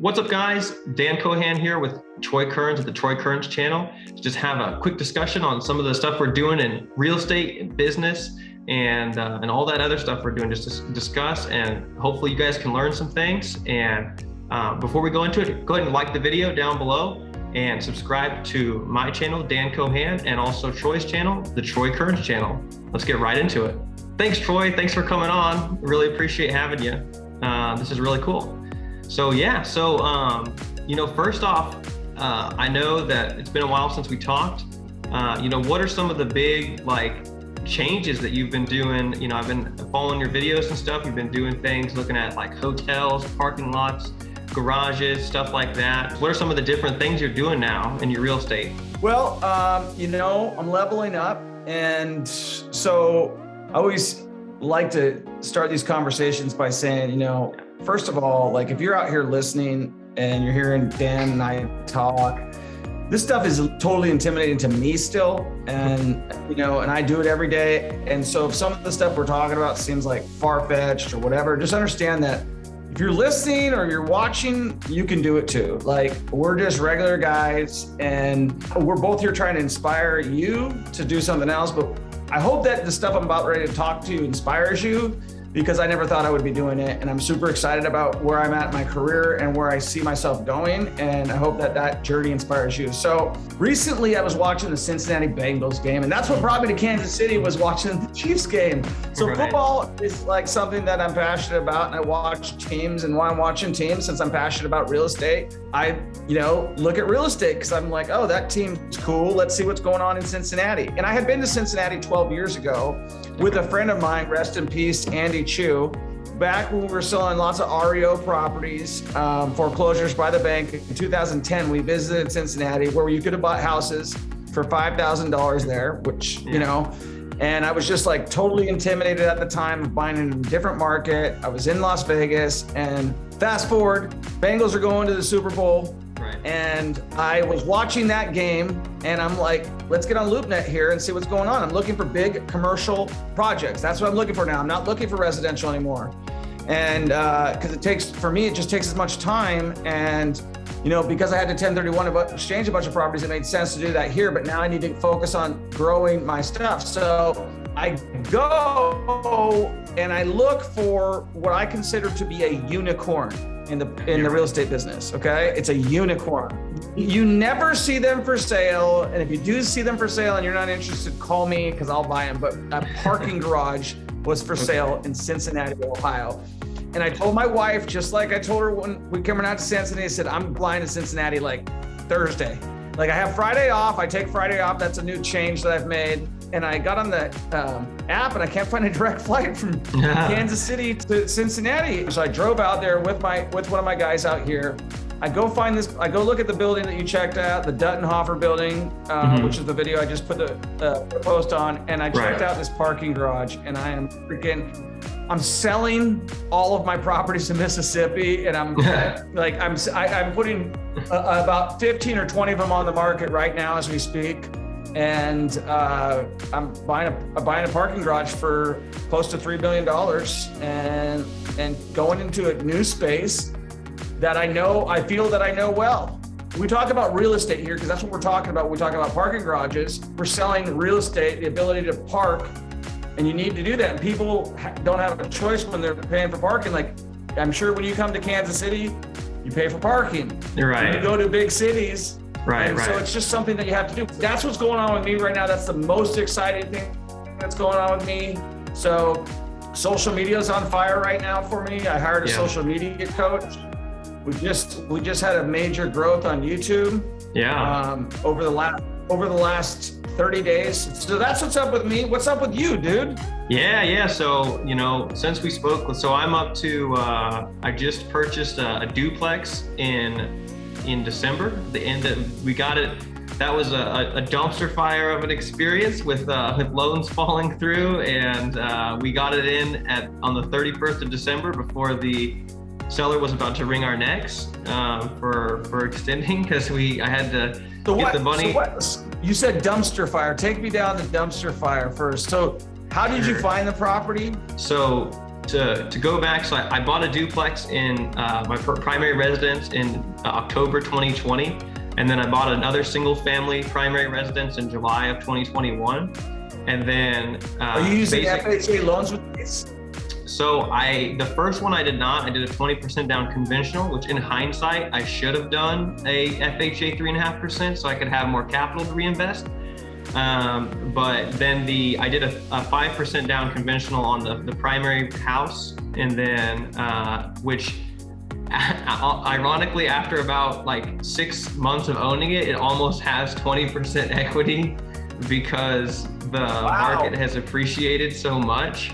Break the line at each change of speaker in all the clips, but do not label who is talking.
What's up, guys? Dan Kohan here with Troy Kearns at the Troy Kearns channel. Just have a quick discussion on some of the stuff we're doing in real estate and business and all that other stuff we're doing, just to discuss, and hopefully you guys can learn some things. And before we go into it, go ahead and like the video down below and subscribe to my channel, Dan Kohan, and also Troy's channel, the Troy Kearns channel. Let's get right into it. Thanks, Troy. Thanks for coming on. Really appreciate having you. This is really cool. So yeah, first off, I know that it's been a while since we talked. What are some of the big changes that you've been doing? I've been following your videos and stuff. You've been doing things, looking at hotels, parking lots, garages, stuff like that. What are some of the different things you're doing now in your real estate?
Well, I'm leveling up. And so I always like to start these conversations by saying, first of all, if you're out here listening and you're hearing Dan and I talk, this stuff is totally intimidating to me still. And, and I do it every day. And so if some of the stuff we're talking about seems like far-fetched or whatever, just understand that if you're listening or you're watching, you can do it too. We're just regular guys, and we're both here trying to inspire you to do something else. But I hope that the stuff I'm about ready to talk to you inspires you, because I never thought I would be doing it. And I'm super excited about where I'm at in my career and where I see myself going. And I hope that journey inspires you. So recently I was watching the Cincinnati Bengals game, and that's what brought me to Kansas City, was watching the Chiefs game. So Football is something that I'm passionate about, and I watch teams. And while I'm watching teams, since I'm passionate about real estate, I, look at real estate because I'm like, oh, that team's cool. Let's see what's going on in Cincinnati. And I had been to Cincinnati 12 years ago with a friend of mine, rest in peace, Andy Chu, back when we were selling lots of REO properties, foreclosures by the bank. In 2010, we visited Cincinnati, where you could have bought houses for $5,000 there, which, and I was just totally intimidated at the time of buying in a different market. I was in Las Vegas, and fast forward, Bengals are going to the Super Bowl.
Right.
And I was watching that game, and I'm like, let's get on LoopNet here and see what's going on. I'm looking for big commercial projects. That's what I'm looking for now. I'm not looking for residential anymore. And because it just takes as much time. And, because I had to 1031 exchange a bunch of properties, it made sense to do that here. But now I need to focus on growing my stuff. So I go and I look for what I consider to be a unicorn in the real estate business. Okay, it's a unicorn. You never see them for sale, and if you do see them for sale and you're not interested, call me because I'll buy them. But a parking garage was for sale in Cincinnati, Ohio. And I told my wife, just like I told her when we came out to Cincinnati, I said, I'm flying to Cincinnati Thursday. I have Friday off. I take Friday off. That's a new change that I've made. And I got on the app, and I can't find a direct flight from Kansas City to Cincinnati. So I drove out there with one of my guys out here. I go look at the building that you checked out, the Duttenhofer building, which is the video I just put the post on. And I checked out this parking garage, and I'm selling all of my properties in Mississippi, and I'm putting about 15 or 20 of them on the market right now as we speak. And I'm buying a parking garage for close to $3 billion, and going into a new space that I feel that I know well. We talk about real estate here because that's what we're talking about. We talk about parking garages. We're selling real estate, the ability to park, and you need to do that. And people don't have a choice when they're paying for parking. I'm sure when you come to Kansas City, you pay for parking.
You're right.
When you go to big cities.
Right.
So it's just something that you have to do. That's what's going on with me right now. That's the most exciting thing that's going on with me. So social media is on fire right now for me. I hired a social media coach. We just had a major growth on YouTube.
Yeah.
Over the last 30 days. So that's what's up with me. What's up with you, dude?
Yeah. So, since we spoke, so I'm up to, I just purchased a duplex in December. We got it. That was a dumpster fire of an experience with loans falling through, and we got it in on the 31st of December before the seller was about to wring our necks for extending, because I had to get the money.
You said dumpster fire. Take me down the dumpster fire first. So how did you find the property?
So to go back, so I bought a duplex in my primary residence in October 2020, and then I bought another single family primary residence in July of 2021. And then
are you using FHA loans with these?
So the first one I did not. I did a 20% down conventional, which in hindsight, I should have done a FHA 3.5% so I could have more capital to reinvest. But then I did a 5% down conventional on the primary house, and then which ironically, after about like 6 months of owning it, it almost has 20% equity because the market has appreciated so much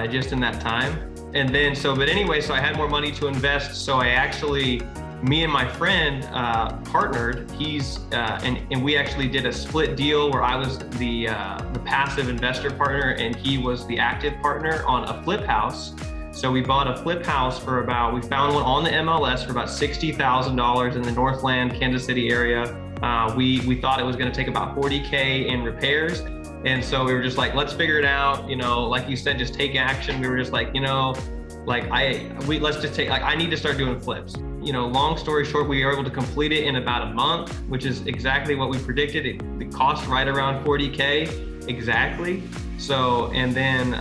just in that time. And then but anyway, so I had more money to invest. So I actually, me and my friend partnered. He's and we actually did a split deal where I was the passive investor partner and he was the active partner on a flip house. So we bought a flip house we found one on the MLS for about $60,000 in the Northland, Kansas City area. We thought it was going to take about $40K in repairs. And so we were just like, let's figure it out. Like you said, just take action. We were just like, let's just take, I need to start doing flips. Long story short, we were able to complete it in about a month, which is exactly what we predicted. It cost right around $40K exactly. So, and then,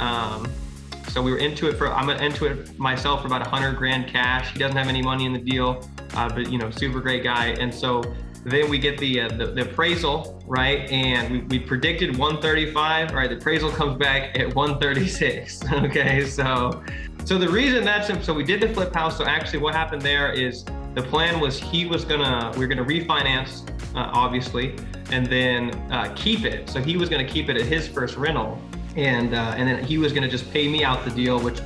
so we were into it I'm into it myself for about 100 grand cash. He doesn't have any money in the deal, but super great guy. And so then we get the appraisal, right? And we predicted 135, right? The appraisal comes back at 136, okay? So the reason so we did the flip house. So actually what happened there is the plan was we were gonna refinance, obviously, and then keep it. So he was gonna keep it at his first rental. And then he was gonna just pay me out the deal, which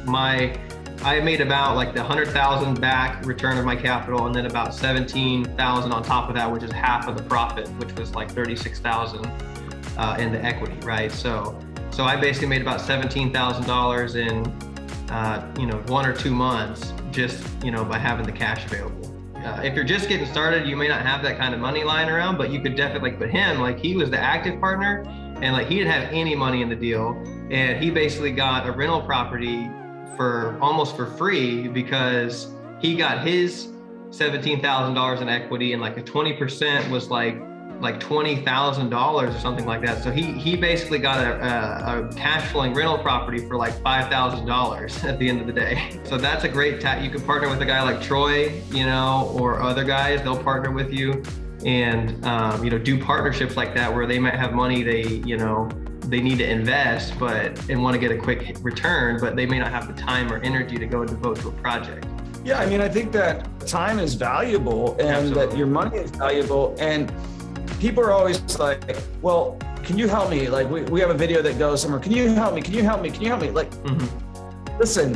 I made about like the 100,000 back return of my capital, and then about 17,000 on top of that, which is half of the profit, which was like 36,000 in the equity, right? So I basically made about $17,000 in 1 or 2 months just by having the cash available. If you're just getting started, you may not have that kind of money lying around, but you could definitely, but him, like he was the active partner, and like he didn't have any money in the deal, and he basically got a rental property almost for free because he got his $17,000 in equity, and like a 20% was like $20,000 or something like that. So he basically got a cash flowing rental property for like $5,000 at the end of the day. So that's a great you can partner with a guy like Troy, or other guys. They'll partner with you and do partnerships like that where they might have money they need to invest and want to get a quick return, but they may not have the time or energy to go and devote to a project.
Yeah, I mean, I think that time is valuable and
Absolutely.
That your money is valuable. And people are always like, well, can you help me? Like we have a video that goes somewhere, can you help me? Can you help me? Can you help me? Like, Listen,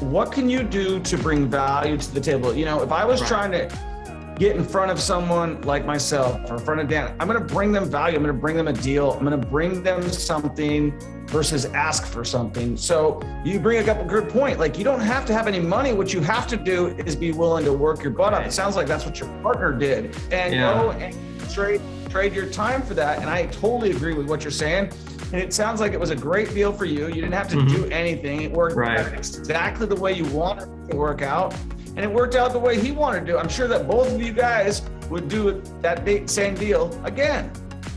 what can you do to bring value to the table? If I was trying to get in front of someone like myself or in front of Dan, I'm going to bring them value. I'm going to bring them a deal. I'm going to bring them something versus ask for something. So you bring up a good point. Like you don't have to have any money. What you have to do is be willing to work your butt off. It sounds like that's what your partner did, and go and trade your time for that. And I totally agree with what you're saying. And it sounds like it was a great deal for you. You didn't have to do anything. It worked out exactly the way you wanted it to work out. And it worked out the way he wanted to do. I'm sure that both of you guys would do that same deal again.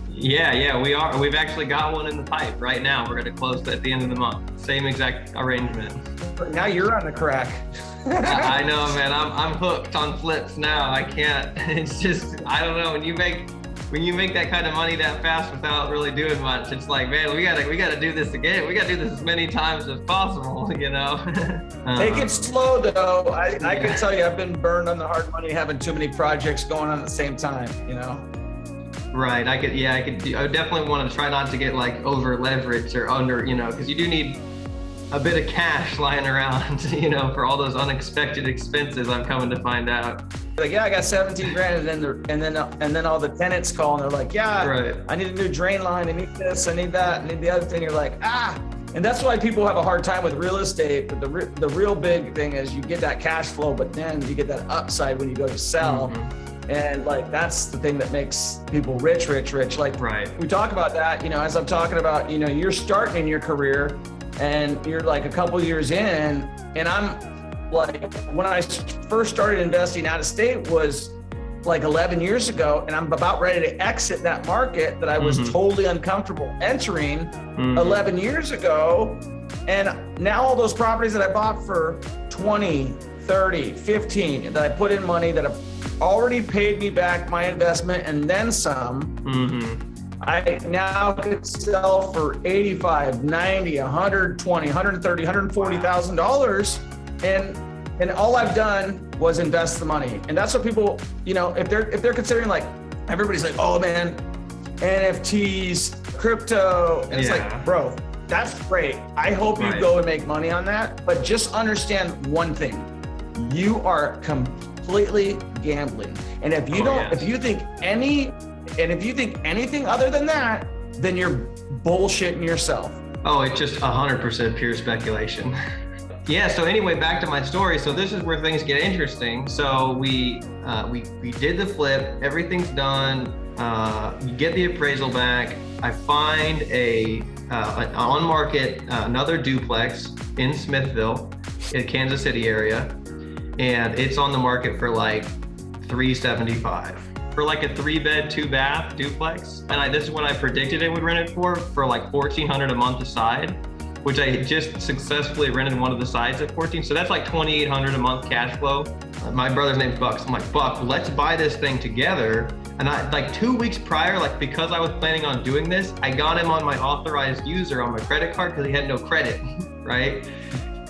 Yeah, we are. We've actually got one in the pipe right now. We're going to close at the end of the month. Same exact arrangement.
Now you're on the crack.
I know, man. I'm hooked on flips now. I can't. It's just, I don't know. When you make that kind of money that fast without really doing much, it's like, man, we gotta do this again. We gotta do this as many times as possible,
Take it slow though. I can tell you, I've been burned on the hard money having too many projects going on at the same time,
Right. I would definitely want to try not to get like over leveraged or under, because you do need a bit of cash lying around, for all those unexpected expenses. I'm coming to find out.
Like, yeah, I got 17 grand, and then all the tenants call and they're like, yeah, I need a new drain line, I need this, I need that, I need the other thing. You're like, and that's why people have a hard time with real estate. But the real big thing is you get that cash flow, but then you get that upside when you go to sell. And like, that's the thing that makes people rich. Like we talk about that, as I'm talking about, you're starting in your career and you're like a couple years in, and I'm like, when I first started investing out of state was like 11 years ago, and I'm about ready to exit that market that I was totally uncomfortable entering 11 years ago. And now all those properties that I bought for 20, 30, 15, that I put in money that have already paid me back my investment and then some, I now could sell for 85, 90, 120, 130, $140,000. And all I've done was invest the money. And that's what people, you know, if they're considering, like, everybody's like, oh man, NFTs, crypto. And it's like, bro, that's great. I hope you go and make money on that. But just understand one thing. You are completely gambling. And if you if you think anything other than that, then you're bullshitting yourself.
Oh, it's just 100% pure speculation. Yeah, so anyway, back to my story. So this is where things get interesting. So we did the flip, everything's done. You get the appraisal back. I find an on market, another duplex in Smithville, in Kansas City area. And it's on the market for like $375 for like a 3-bed, 2-bath duplex. And this is what I predicted it would rent it for like $1,400 a month aside, which I just successfully rented one of the sides at 14. So that's like $2,800 a month cash flow. My brother's name's Buck. So I'm like, Buck, let's buy this thing together. And I, like 2 weeks prior, like because I was planning on doing this, I got him on my authorized user on my credit card because he had no credit, right?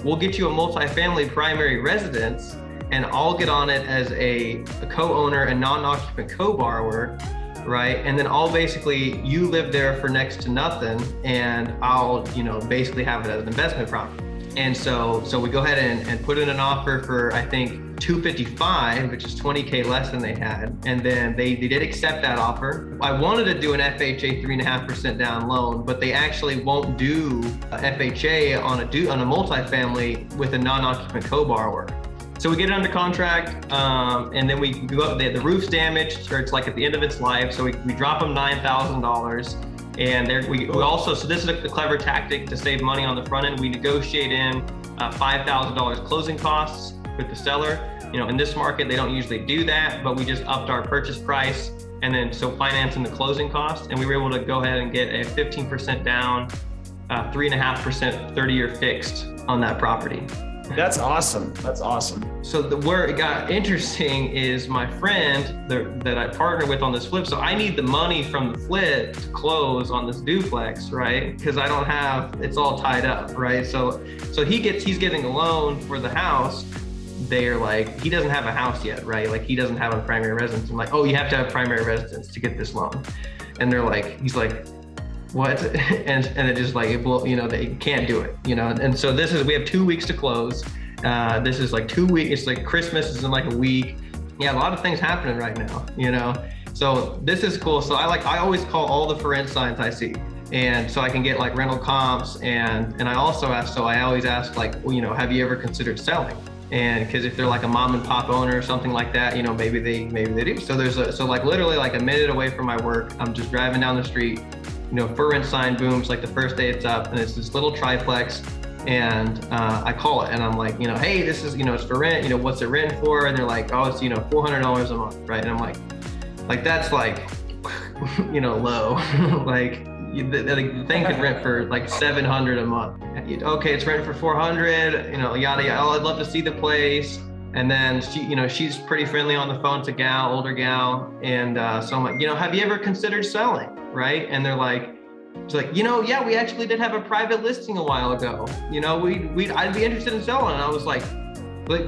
We'll get you a multifamily primary residence, and I'll get on it as a co-owner and non-occupant co-borrower, right? And then I'll basically, you live there for next to nothing, and I'll, you know, basically have it as an investment property. And so we go ahead and put in an offer for, I think, $255, which is $20K less than they had. And then they did accept that offer. I wanted to do an FHA 3.5% down loan, but they actually won't do a FHA on a multifamily with a non-occupant co-borrower. So we get it under contract, and then we go up, the roof's damaged, or it's like at the end of its life. So we drop them $9,000. And we also, so this is a clever tactic to save money on the front end. We negotiate in $5,000 closing costs with the seller. You know, in this market, they don't usually do that, but we just upped our purchase price, and then so financing the closing costs. And we were able to go ahead and get a 15% down, 3.5% 30-year fixed on that property.
That's awesome. That's awesome.
So where it got interesting is my friend that I partner with on this flip. So I need the money from the flip to close on this duplex, right? Because I don't have, it's all tied up, right? So he's getting a loan for the house. They're like, he doesn't have a house yet, right? Like he doesn't have a primary residence. I'm like, oh, you have to have primary residence to get this loan. And they're like, he's like, what? And it just like, you know, they can't do it, you know? And so we have 2 weeks to close. This is like 2 weeks. It's like Christmas is in like a week. Yeah, a lot of things happening right now, you know? So this is cool. So I always call all the for rent signs I see. And so I can get like rental comps. And I also ask, so I always ask like, well, you know, have you ever considered selling? And because if they're like a mom and pop owner or something like that, you know, maybe they do. So so like literally like a minute away from my work, I'm just driving down the street, you know, for rent sign booms, like the first day it's up, and it's this little triplex, and I call it, and I'm like, you know, hey, this is, you know, it's for rent, you know, what's it renting for? And they're like, oh, it's, you know, $400 a month, right? And I'm like that's like, you know, low. Like the thing could rent for like $700 a month. Okay, it's renting for $400, you know, yada yada. Oh, I'd love to see the place. And then she, you know, she's pretty friendly on the phone. It's a gal, older gal. And so I'm like, you know, have you ever considered selling? Right? And they're like, she's like, you know, yeah, we actually did have a private listing a while ago. You know, I'd be interested in selling. And I was like,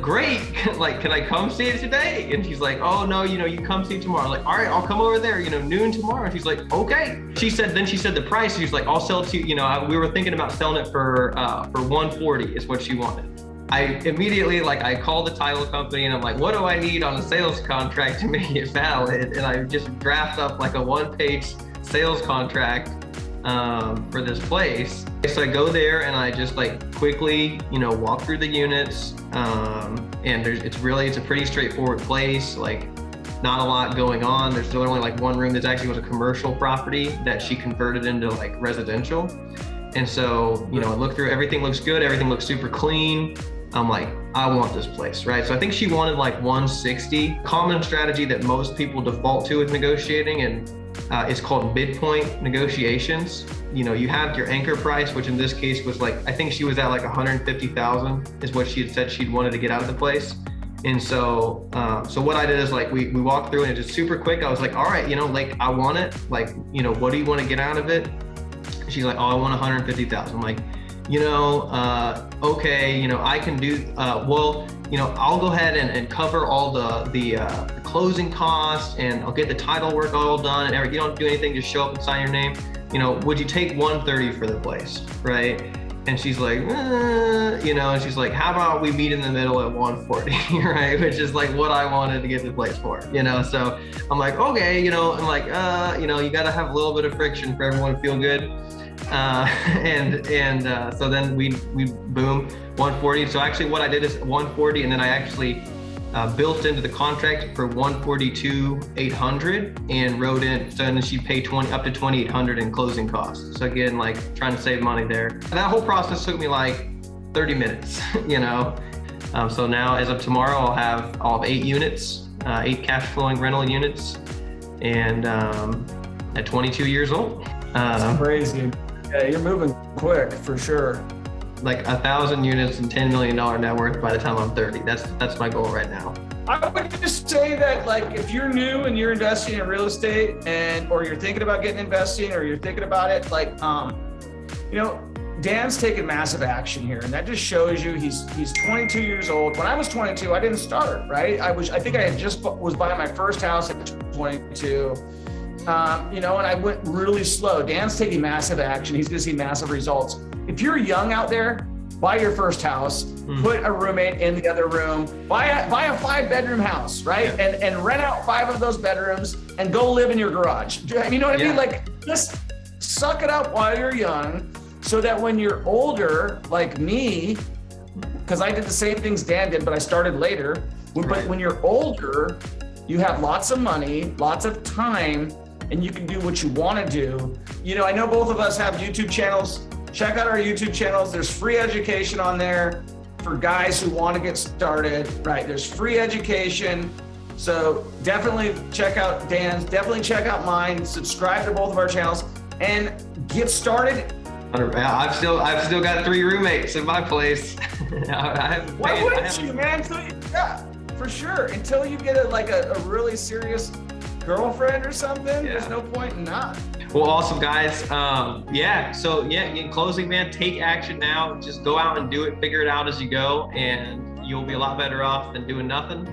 great. Like, can I come see it today? And she's like, oh no, you know, you come see it tomorrow. I'm like, all right, I'll come over there, you know, noon tomorrow. And she's like, okay. She said the price. She's like, I'll sell it to you. You know, we were thinking about selling it for $140 is what she wanted. I immediately, like, I call the title company and I'm like, what do I need on a sales contract to make it valid? And I just draft up like a 1-page sales contract for this place. So I go there and I just like quickly, you know, walk through the units. And it's a pretty straightforward place. Like not a lot going on. There's only like one room that actually was a commercial property that she converted into like residential. And so, you know, I looked through, everything looks good. Everything looks super clean. I'm like, I want this place, right? So I think she wanted like 160. Common strategy that most people default to with negotiating, and it's called midpoint negotiations. You know, you have your anchor price, which in this case was like, I think she was at like 150,000 is what she had said she'd wanted to get out of the place. And so, so what I did is like, we walked through and it's just super quick. I was like, all right, you know, like I want it. Like, you know, what do you want to get out of it? She's like, oh, I want 150,000. I'm like, you know, okay, you know, I can do, well, you know, I'll go ahead and cover all the closing costs, and I'll get the title work all done and everything. You don't do anything, just show up and sign your name. You know, would you take 130 for the place, right? And she's like, you know, and she's like, how about we meet in the middle at 140, right? Which is like what I wanted to get the place for, you know? So I'm like, okay, you know, I'm like, you know, you got to have a little bit of friction for everyone to feel good. So then we boom 140. So actually what I did is 140, and then I actually built into the contract for 142,800 and wrote in, so then she'd pay up to 2,800 in closing costs. So again, like trying to save money there. And that whole process took me like 30 minutes, you know? So now as of tomorrow, I'll have 8 units, 8 cash flowing rental units, and at 22 years old.
That's crazy. Yeah, you're moving quick for sure.
Like 1,000 units and $10 million net worth by the time I'm 30. That's my goal right now.
I would just say that, like, if you're new and you're investing in real estate, or you're thinking about getting investing, or you're thinking about it, like, you know, Dan's taken massive action here, and that just shows you he's 22 years old. When I was 22, I didn't start, right? I think I was buying my first house at 22. You know, and I went really slow. Dan's taking massive action. He's going to see massive results. If you're young out there, buy your first house, put a roommate in the other room, buy a 5-bedroom house, right?
Yeah.
And rent out 5 of those bedrooms and go live in your garage. You know what I mean? Like, just suck it up while you're young, so that when you're older, like me, because I did the same things Dan did, but I started later. But when you're older, you have lots of money, lots of time, and you can do what you want to do. You know, I know both of us have YouTube channels. Check out our YouTube channels. There's free education on there for guys who want to get started, right? There's free education. So definitely check out Dan's, definitely check out mine, subscribe to both of our channels, and get started.
I've still got 3 roommates in my place.
Why wouldn't you, man? Yeah, for sure. Until you get a really serious girlfriend or something, there's no point in not.
Well, awesome, guys. So in closing, man, take action now. Just go out and do it, figure it out as you go, and you'll be a lot better off than doing nothing.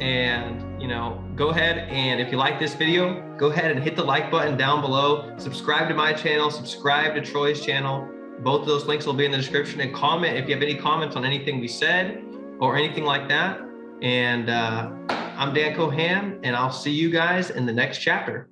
And, you know, go ahead, and if you like this video, go ahead and hit the like button down below. Subscribe to my channel, subscribe to Troy's channel. Both of those links will be in the description, and comment if you have any comments on anything we said or anything like that. And I'm Dan Kohan, and I'll see you guys in the next chapter.